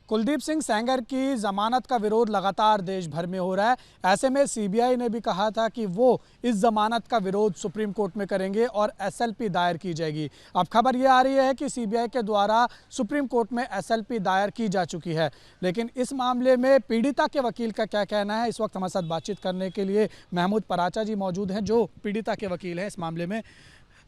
कुलदीप सिंह सेंगर की जमानत का विरोध लगातार देश भर में हो रहा है। ऐसे में सीबीआई ने भी कहा था कि वो इस जमानत का विरोध सुप्रीम कोर्ट में करेंगे और एसएलपी दायर की जाएगी। अब खबर ये आ रही है कि सीबीआई के द्वारा सुप्रीम कोर्ट में एसएलपी दायर की जा चुकी है, लेकिन इस मामले में पीड़िता के वकील का क्या कहना है, इस वक्त हमारे साथ बातचीत करने के लिए महमूद पराचा जी मौजूद हैं, जो पीड़िता के वकील हैं इस मामले में।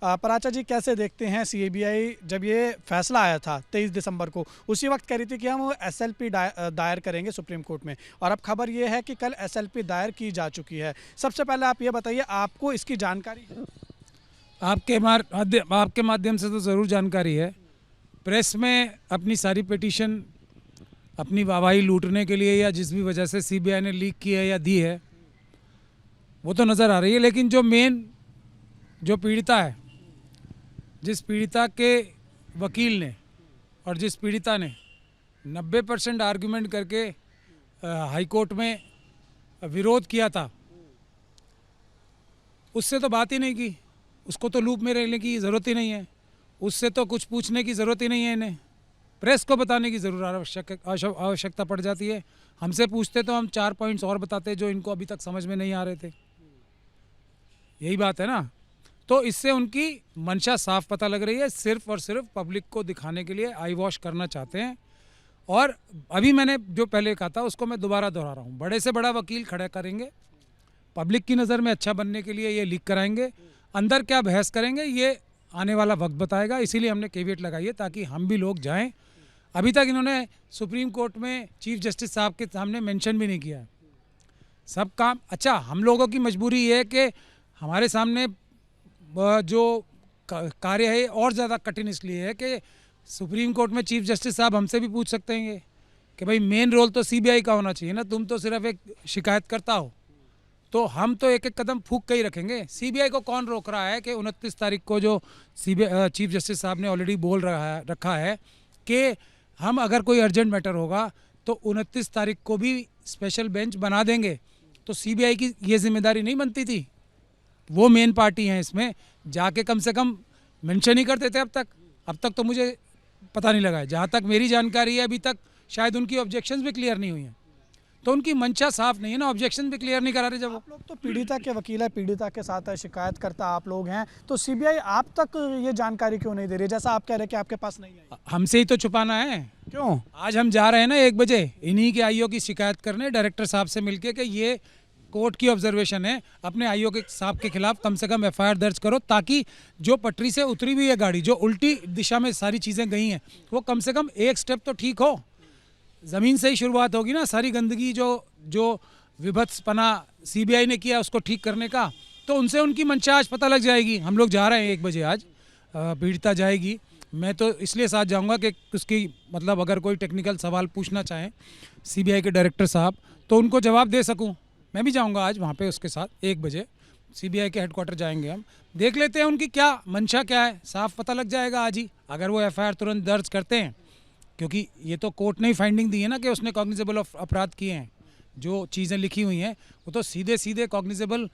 पराचा जी, कैसे देखते हैं सीबीआई जब ये फैसला आया था 23 दिसंबर को, उसी वक्त कह रही थी कि हम एसएलपी दायर करेंगे सुप्रीम कोर्ट में, और अब खबर ये है कि कल एसएलपी दायर की जा चुकी है। सबसे पहले आप ये बताइए, आपको इसकी जानकारी है? आपके माध्यम से तो ज़रूर जानकारी है। प्रेस में अपनी सारी पिटीशन अपनी वाहवाही लूटने के लिए या जिस भी वजह से सीबीआई ने लीक की है या दी है वो तो नज़र आ रही है, लेकिन जो मेन जो पीड़िता है, जिस पीड़िता के वकील ने और जिस पीड़िता ने 90% आर्गुमेंट करके हाई कोर्ट में विरोध किया था, उससे तो बात ही नहीं की। उसको तो लूप में रहने की ज़रूरत ही नहीं है, उससे तो कुछ पूछने की ज़रूरत ही नहीं है। इन्हें प्रेस को बताने की ज़रूर आवश्यकता पड़ जाती है। हमसे पूछते तो हम 4 पॉइंट्स और बताते जो इनको अभी तक समझ में नहीं आ रहे थे। यही बात है ना। तो इससे उनकी मंशा साफ पता लग रही है, सिर्फ और सिर्फ पब्लिक को दिखाने के लिए आई वॉश करना चाहते हैं। और अभी मैंने जो पहले कहा था उसको मैं दोबारा दोहरा रहा हूँ, बड़े से बड़ा वकील खड़ा करेंगे, पब्लिक की नज़र में अच्छा बनने के लिए ये लीक कराएंगे। अंदर क्या बहस करेंगे ये आने वाला वक्त बताएगा, इसीलिए हमने केवियट लगाई है ताकि हम भी लोग जाएँ। अभी तक इन्होंने सुप्रीम कोर्ट में चीफ जस्टिस साहब के सामने मेंशन भी नहीं किया है। सब काम अच्छा, हम लोगों की मजबूरी ये है कि हमारे सामने जो कार्य है और ज़्यादा कठिन इसलिए है कि सुप्रीम कोर्ट में चीफ जस्टिस साहब हमसे भी पूछ सकते हैं कि भाई मेन रोल तो सीबीआई का होना चाहिए ना, तुम तो सिर्फ एक शिकायत करता हो। तो हम तो एक एक कदम फूंक के ही रखेंगे। सीबीआई को कौन रोक रहा है कि 29 तारीख को जो चीफ जस्टिस साहब ने ऑलरेडी बोल रखा है कि हम अगर कोई अर्जेंट मैटर होगा तो 29 तारीख को भी स्पेशल बेंच बना देंगे। तो सीबीआई की ये जिम्मेदारी नहीं बनती थी? वो मेन पार्टी हैं इसमें, जाके कम से कम मेंशन ही करते थे। अब तक तो मुझे पता नहीं लगा है। जहाँ तक मेरी जानकारी है अभी तक शायद उनकी ऑब्जेक्शंस भी क्लियर नहीं हुई हैं। तो उनकी मंशा साफ नहीं है ना, ऑब्जेक्शन भी क्लियर नहीं करा रहे। जब आप लोग तो पीड़िता के वकील है, पीड़िता के साथ शिकायत करता आप लोग हैं, तो सीबीआई आप तक ये जानकारी क्यों नहीं दे रही? जैसा आप कह रहे हैं कि आपके पास नहीं है, हमसे ही तो छुपाना है। क्यों? आज हम जा रहे हैं ना 1 बजे इन्हीं के आईओ की शिकायत करने डायरेक्टर साहब से मिलके कि ये कोर्ट की ऑब्जर्वेशन है, अपने आईओ के साहब के खिलाफ कम से कम एफआईआर दर्ज करो, ताकि जो पटरी से उतरी हुई है गाड़ी, जो उल्टी दिशा में सारी चीज़ें गई हैं, वो कम से कम एक स्टेप तो ठीक हो। ज़मीन से ही शुरुआत होगी ना। सारी गंदगी जो विभत्सपना सीबीआई ने किया उसको ठीक करने का, तो उनसे उनकी मंशा आज पता लग जाएगी। हम लोग जा रहे हैं 1 बजे, आज पीड़िता जाएगी। मैं तो इसलिए साथ जाऊंगा कि उसकी मतलब अगर कोई टेक्निकल सवाल पूछना चाहें सीबीआई के डायरेक्टर साहब तो उनको जवाब दे सकूं। मैं भी जाऊंगा आज वहाँ पे उसके साथ 1 बजे सीबीआई के हेडक्वार्टर जाएंगे। हम देख लेते हैं उनकी क्या मंशा क्या है, साफ पता लग जाएगा आज ही, अगर वो एफआईआर तुरंत दर्ज करते हैं। क्योंकि ये तो कोर्ट ने ही फाइंडिंग दी है ना कि उसने कॉग्निजेबल अपराध किए हैं। जो चीज़ें लिखी हुई हैं वो तो सीधे कॉग्निजेबल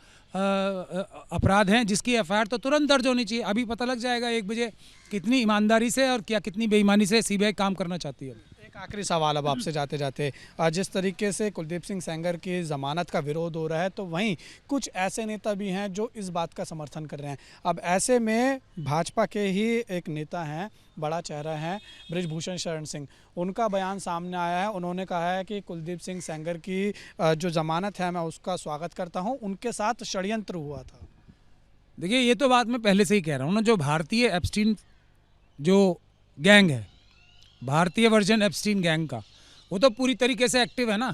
अपराध हैं, जिसकी एफआईआर तो तुरंत दर्ज होनी चाहिए। अभी पता लग जाएगा 1 बजे कितनी ईमानदारी से और क्या कितनी बेईमानी से सीबीआई काम करना चाहती है। एक आखिरी सवाल अब आपसे जाते जाते, जिस तरीके से कुलदीप सिंह सेंगर की ज़मानत का विरोध हो रहा है, तो वहीं कुछ ऐसे नेता भी हैं जो इस बात का समर्थन कर रहे हैं। अब ऐसे में भाजपा के ही एक नेता हैं, बड़ा चेहरा है बृजभूषण शरण सिंह, उनका बयान सामने आया है। उन्होंने कहा है कि कुलदीप सिंह सेंगर की जो ज़मानत है मैं उसका स्वागत करता हूँ, उनके साथ षड्यंत्र हुआ था। देखिए, ये तो बात मैं पहले से ही कह रहा हूँ ना, जो भारतीय एप्स्टीन जो गैंग है, भारतीय वर्जन एप्स्टीन गैंग का, वो तो पूरी तरीके से एक्टिव है ना।